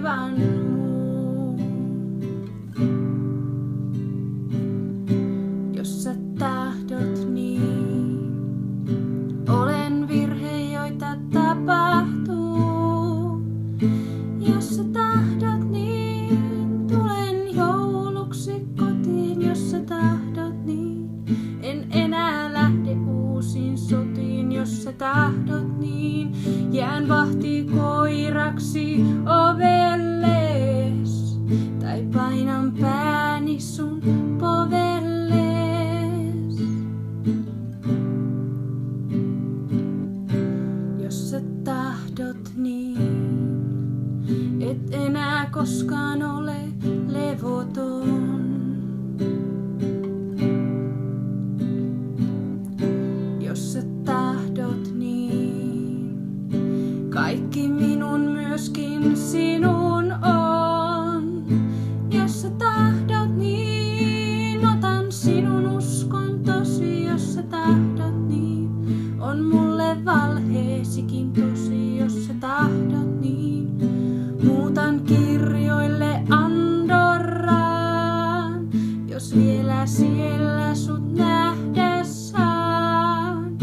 aivan muu. Jos sä tahdot niin, olen virhe, joita tapahtuu. Jos sä tahdot niin, tulen jouluksi kotiin. Jos sä tahdot niin, en enää lähde uusiin sotiin. Jos sä tahdot niin, jään vahtikoiraksi ovelles. Tai painan pääni sun povelles. Jos sä tahdot niin, et enää koskaan ole levoton. Jos sä tahdot niin, kaikki minun myöskin sinun on. Jos sä tahdot niin, otan sinun uskontosi. Jos sä tahdot niin, on mulle valheesikin tosi. Jos sä tahdot niin, muutan kirjoille Andorraan. Jos vielä siellä sut nähdä saan.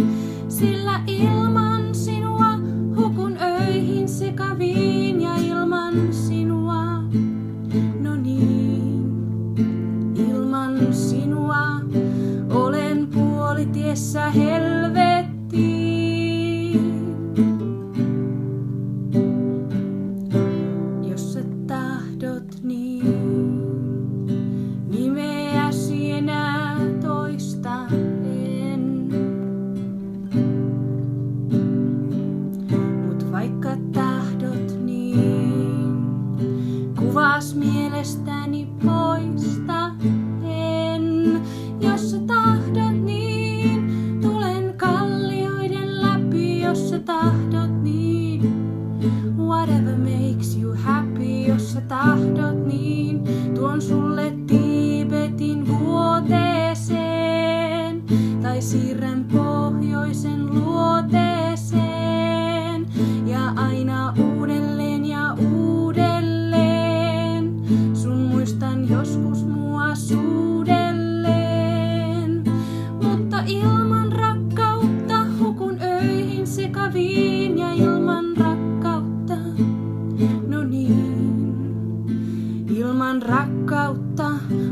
Sillä ilman sinua hukun öihin sekaviin. Ja ilman sinua, no niin, ilman sinua olen puolitiessä helvettiin. Jos sä tahdot niin, nimeäsi enää toista en. Mut vaikka tahdot niin, kuvas mielestäni poista en. Jos sä tahdot niin, tulen kallioiden läpi. Jos sä tahdot niin, whatever makes you happy. Jos sä tahdot niin, tuon sulle Tiibetin vuoteeseen. Tai siirrän pohjoisen luoteeseen. Ja aina uudelleen ja uudelleen, sun muistan joskus mua suudelleen. Mutta ilman rakkautta hukun öihin sekaviin. Ja ilman rakkautta, no niin, ilman rakkautta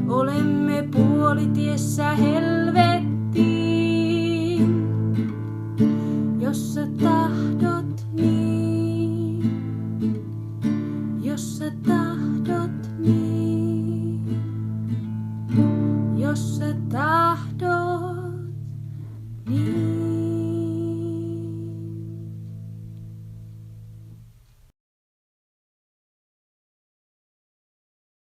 olemme puolitiessä helvettiin.